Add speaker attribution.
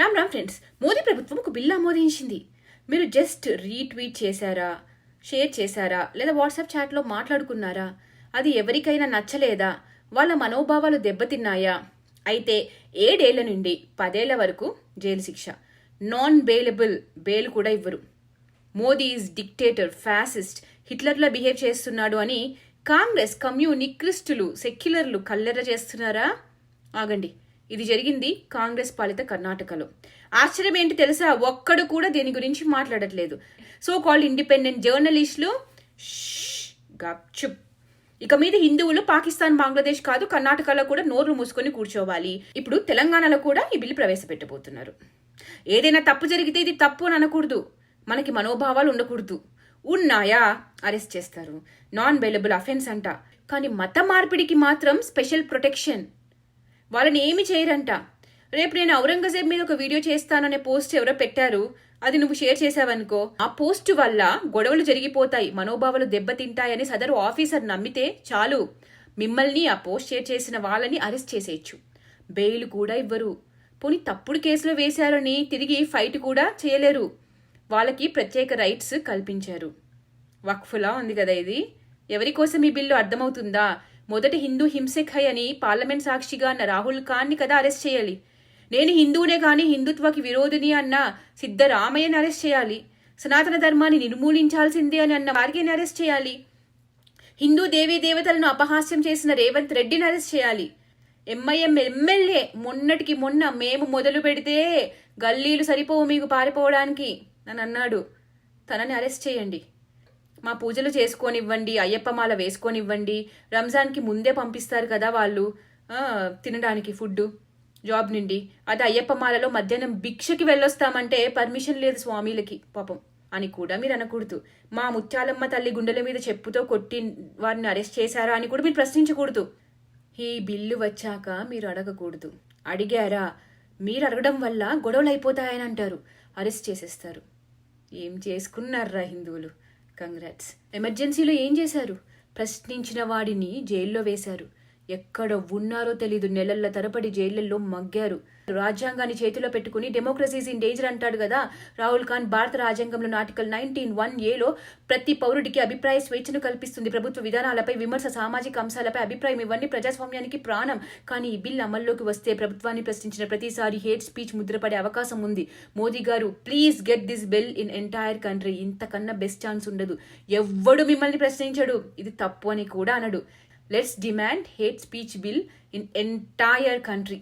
Speaker 1: Ram friends, Modi ప్రభుత్వం ఒక bill ఆమోదించింది. మీరు జస్ట్ రీట్వీట్ చేశారా, షేర్ చేశారా, లేదా వాట్సాప్ చాట్లో మాట్లాడుకున్నారా? అది ఎవరికైనా నచ్చలేదా? వాళ్ళ మనోభావాలు దెబ్బతిన్నాయా? అయితే 7 ఏళ్ల నుండి 10 ఏళ్ల వరకు జైలు శిక్ష. నాన్ బెయిలబుల్, బెయిల్ కూడా ఇవ్వరు. మోదీ ఈజ్ డిక్టేటర్, ఫ్యాసిస్ట్, హిట్లర్లా బిహేవ్ చేస్తున్నాడు అని కాంగ్రెస్, కమ్యూనిస్టులు, సెక్యులర్లు కల్లెర్ర చేస్తున్నారా? ఆగండి, ఇది జరిగింది కాంగ్రెస్ పాలిత కర్ణాటకలో. ఆశ్చర్యం ఏంటి తెలుసా? ఒక్కడు కూడా దీని గురించి మాట్లాడట్లేదు. సో కాల్డ్ ఇండిపెండెంట్ జర్నలిస్టులు గప్చుప్. ఇక మీద హిందువులు పాకిస్తాన్, బంగ్లాదేశ్ కాదు, కర్ణాటకలో కూడా నోర్లు మూసుకొని కూర్చోవాలి. ఇప్పుడు తెలంగాణలో కూడా ఈ బిల్లు ప్రవేశపెట్టబోతున్నారు. ఏదైనా తప్పు జరిగితే ఇది తప్పు అని అనకూడదు, మనకి మనోభావాలు ఉండకూడదు. ఉన్నాయా అరెస్ట్ చేస్తారు. నాన్ బెయిలబుల్ అఫెన్స్ అంట. కానీ మత మార్పిడికి మాత్రం స్పెషల్ ప్రొటెక్షన్. వాళ్ళని ఏమి చేయరంట. రేపు నేను ఔరంగజేబ్ మీద ఒక వీడియో చేస్తాననే పోస్ట్ ఎవరో పెట్టారు, అది నువ్వు షేర్ చేసావనుకో, ఆ పోస్ట్ వల్ల గొడవలు జరిగిపోతాయి, మనోభావాలు దెబ్బతింటాయని సదరు ఆఫీసర్ నమ్మితే చాలు, మిమ్మల్ని, ఆ పోస్ట్ షేర్ చేసిన వాళ్ళని అరెస్ట్ చేసేయచ్చు. బెయిల్ కూడా ఇవ్వరు. పోనీ తప్పుడు కేసులో వేశారని తిరిగి ఫైట్ కూడా చేయలేరు. వాళ్ళకి ప్రత్యేక రైట్స్ కల్పించారు. వక్ఫులా ఉంది కదా ఇది. ఎవరి కోసం ఈ బిల్లు అర్థమవుతుందా? మొదటి హిందూ హింసక్ హై అని పార్లమెంట్ సాక్షిగా అన్న రాహుల్ ఖాన్ని కదా అరెస్ట్ చేయాలి. నేను హిందువునే కానీ హిందుత్వకి విరోధిని అన్న సిద్ధరామయ్యని అరెస్ట్ చేయాలి. సనాతన ధర్మాన్ని నిర్మూలించాల్సిందే అని అన్న వారిని అరెస్ట్ చేయాలి. హిందూ దేవీ దేవతలను అపహాస్యం చేసిన రేవంత్ రెడ్డిని అరెస్ట్ చేయాలి. ఎంఐఎం ఎమ్మెల్యే మొన్నటికి మొన్న మేము మొదలు పెడితే గల్లీలు సరిపోవు మీకు పారిపోవడానికి అని అన్నాడు. తనని అరెస్ట్ చేయండి. మా పూజలు చేసుకోనివ్వండి, అయ్యప్పమాల వేసుకొనివ్వండి. రంజాన్కి ముందే పంపిస్తారు కదా వాళ్ళు తినడానికి ఫుడ్ జాబ్ నుండి. అది అయ్యప్పమాలలో మధ్యాహ్నం భిక్షకి వెళ్ళొస్తామంటే పర్మిషన్ లేదు స్వామీలకి పాపం అని కూడా మీరు అనకూడదు. మా ముత్యాలమ్మ తల్లి గుండెల మీద చెప్పుతో కొట్టి వారిని అరెస్ట్ చేశారా అని కూడా మీరు ప్రశ్నించకూడదు. ఈ బిల్లు వచ్చాక మీరు అడగకూడదు. అడిగారా? మీరు అడగడం వల్ల గొడవలు అయిపోతాయని అంటారు, అరెస్ట్ చేసేస్తారు. ఏం చేసుకున్నారా హిందువులు? కంగ్రాట్స్. ఎమర్జెన్సీలో ఏం చేశారు? ప్రశ్నించిన వాడిని జైల్లో వేశారు. ఎక్కడ ఉన్నారో తెలీదు, నెలల తరబడి జైళ్లలో మగ్గారు. రాజ్యాంగాన్ని చేతిలో పెట్టుకుని డెమోక్రసీస్ ఇన్ డేంజర్ అంటాడు కదా రాహుల్ ఖాన్. భారత రాజ్యాంగంలోని ఆర్టికల్ 19(1)(a)లో ప్రతి పౌరుడికి అభిప్రాయ స్వేచ్ఛను కల్పిస్తుంది. ప్రభుత్వ విధానాలపై విమర్శ, సామాజిక అంశాలపై అభిప్రాయం ఇవన్నీ ప్రజాస్వామ్యానికి ప్రాణం. కానీ ఈ బిల్ అమల్లోకి వస్తే ప్రభుత్వాన్ని ప్రశ్నించిన ప్రతిసారి హేట్ స్పీచ్ ముద్రపడే అవకాశం ఉంది. మోదీ గారు, please get this bill in entire country. ఇంతకన్నా బెస్ట్ ఛాన్స్ ఉండదు. ఎవ్వడు మిమ్మల్ని ప్రశ్నించడు, ఇది తప్పు అని కూడా అనడు. Let's demand hate speech bill in entire country.